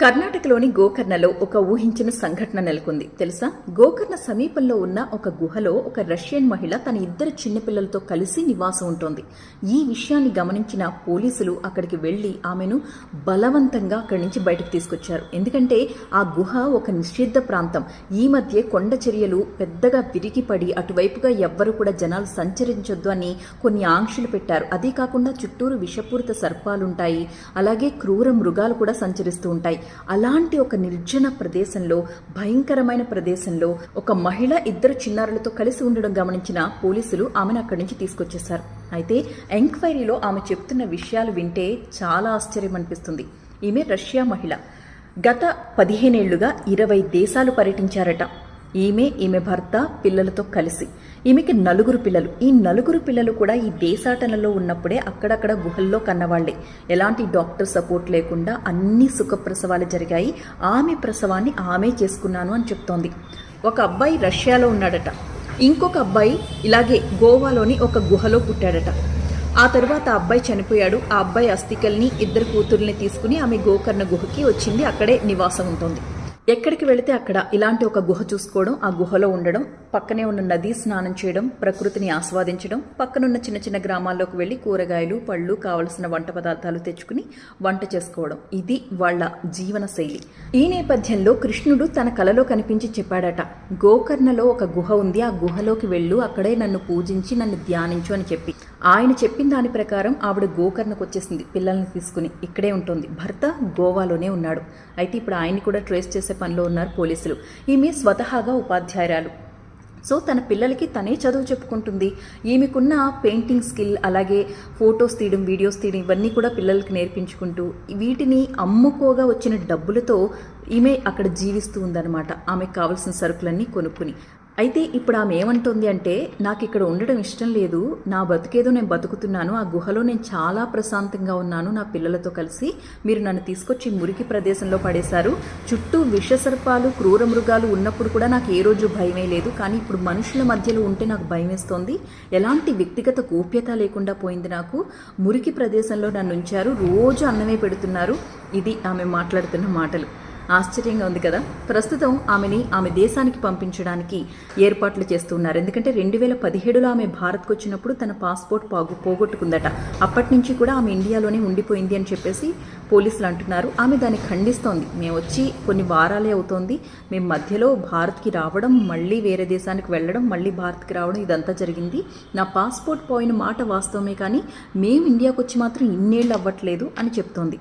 కర్ణాటకలోని గోకర్ణలో ఒక ఊహించిన సంఘటన నెలకొంది తెలుసా. గోకర్ణ సమీపంలో ఉన్న ఒక గుహలో ఒక రష్యన్ మహిళ తన ఇద్దరు చిన్నపిల్లలతో కలిసి నివాసం ఉంటోంది. ఈ విషయాన్ని గమనించిన పోలీసులు అక్కడికి వెళ్లి ఆమెను బలవంతంగా అక్కడి నుంచి బయటకు తీసుకొచ్చారు. ఎందుకంటే ఆ గుహ ఒక నిషిద్ధ ప్రాంతం. ఈ మధ్య కొండ చర్యలు పెద్దగా విరిగిపడి అటువైపుగా ఎవ్వరూ కూడా జనాలు సంచరించొద్దు అని కొన్ని ఆంక్షలు పెట్టారు. అదే కాకుండా చుట్టూరు విషపూరిత సర్పాలుంటాయి, అలాగే క్రూర మృగాలు కూడా సంచరిస్తూ ఉంటాయి. అలాంటి ఒక నిర్జన ప్రదేశంలో, భయంకరమైన ప్రదేశంలో ఒక మహిళ ఇద్దరు చిన్నారులతో కలిసి ఉండడం గమనించిన పోలీసులు ఆమెను అక్కడి నుంచి తీసుకొచ్చేశారు. అయితే ఎంక్వైరీలో ఆమె చెప్తున్న విషయాలు వింటే చాలా ఆశ్చర్యం అనిపిస్తుంది. ఈమె రష్యా మహిళ. గత 15 ఏళ్లుగా 20 దేశాలు పర్యటించారట. ఈమె భర్త పిల్లలతో కలిసి. ఈమెకి 4 పిల్లలు. ఈ 4 పిల్లలు కూడా ఈ దేశాటనలో ఉన్నప్పుడే అక్కడక్కడ గుహల్లో కన్నవాళ్లే. ఎలాంటి డాక్టర్ సపోర్ట్ లేకుండా అన్ని సుఖప్రసవాలు జరిగాయి. ఆమె ప్రసవాన్ని ఆమె చేసుకున్నాను అని చెప్తోంది. ఒక అబ్బాయి రష్యాలో ఉన్నాడట. ఇంకొక అబ్బాయి ఇలాగే గోవాలోని ఒక గుహలో పుట్టాడట. ఆ తర్వాత ఆ అబ్బాయి చనిపోయాడు. ఆ అబ్బాయి అస్థికల్ని, 2 కూతుర్ని తీసుకుని ఆమె గోకర్ణ గుహకి వచ్చింది. అక్కడే నివాసం ఉంటుంది. ఎక్కడికి వెళితే అక్కడ ఇలాంటి ఒక గుహ చూసుకోవడం, ఆ గుహలో ఉండడం, పక్కనే ఉన్న నదీ స్నానం చేయడం, ప్రకృతిని ఆస్వాదించడం, పక్కనున్న చిన్న చిన్న గ్రామాల్లోకి వెళ్ళి కూరగాయలు, పళ్ళు, కావలసిన వంట పదార్థాలు తెచ్చుకుని వంట చేసుకోవడం. ఇది వాళ్ళ జీవన శైలి. ఈ నేపథ్యంలో కృష్ణుడు తన కలలో కనిపించి చెప్పాడట, గోకర్ణలో ఒక గుహ ఉంది, ఆ గుహలోకి వెళ్ళు, అక్కడే నన్ను పూజించి నన్ను ధ్యానించు అని చెప్పి. ఆయన చెప్పిన దాని ప్రకారం ఆవిడ గోకర్ణకు వచ్చేసింది పిల్లల్ని తీసుకుని. ఇక్కడే ఉంటుంది. భర్త గోవాలోనే ఉన్నాడు. అయితే ఇప్పుడు ఆయన్ని కూడా ట్రేస్ చేసే పనిలో ఉన్నారు పోలీసులు. ఈమె స్వతహాగా ఉపాధ్యాయురాలు. సో తన పిల్లలకి తనే చదువు చెప్పుకుంటుంది. ఈమెకున్న పెయింటింగ్ స్కిల్, అలాగే ఫొటోస్ తీయడం, వీడియోస్ తీయడం, ఇవన్నీ కూడా పిల్లలకి నేర్పించుకుంటూ వీటిని అమ్ముకోగా వచ్చిన డబ్బులతో ఈమె అక్కడ జీవిస్తూ ఉందన్నమాట. ఆమెకు కావాల్సిన సరుకులన్నీ కొనుక్కుని. అయితే ఇప్పుడు ఆమె ఏమంటుంది అంటే, నాకు ఇక్కడ ఉండడం ఇష్టం లేదు, నా బతుకేదో నేను బతుకుతున్నాను, ఆ గుహలో నేను చాలా ప్రశాంతంగా ఉన్నాను నా పిల్లలతో కలిసి, మీరు నన్ను తీసుకొచ్చి మురికి ప్రదేశంలో పడేశారు, చుట్టూ విషసర్పాలు, క్రూర మృగాలు ఉన్నప్పుడు కూడా నాకు ఏ రోజు భయమే లేదు, కానీ ఇప్పుడు మనుషుల మధ్యలో ఉంటే నాకు భయం వేస్తోంది, ఎలాంటి వ్యక్తిగత గోప్యత లేకుండా పోయింది నాకు, మురికి ప్రదేశంలో నన్ను ఉంచారు, రోజు అన్నమే పెడుతున్నారు. ఇది ఆమె మాట్లాడుతున్న మాటలు. ఆశ్చర్యంగా ఉంది కదా. ప్రస్తుతం ఆమె దేశానికి పంపించడానికి ఏర్పాట్లు చేస్తున్నారు. ఎందుకంటే 2017లో ఆమె భారత్కు వచ్చినప్పుడు తన పాస్పోర్ట్ పోగొట్టుకుందట. అప్పటి నుంచి కూడా ఆమె ఇండియాలోనే ఉండిపోయింది అని చెప్పేసి పోలీసులు అంటున్నారు. ఆమె దాన్ని ఖండిస్తోంది. మేము వచ్చి కొన్ని వారాలే అవుతోంది, మేము మధ్యలో భారత్కి రావడం, మళ్ళీ వేరే దేశానికి వెళ్ళడం, మళ్ళీ భారత్కి రావడం, ఇదంతా జరిగింది. నా పాస్పోర్ట్ పోయిన మాట వాస్తవమే, కానీ మేము ఇండియాకు వచ్చి మాత్రం ఇన్నేళ్ళు అవ్వట్లేదు అని చెప్తోంది.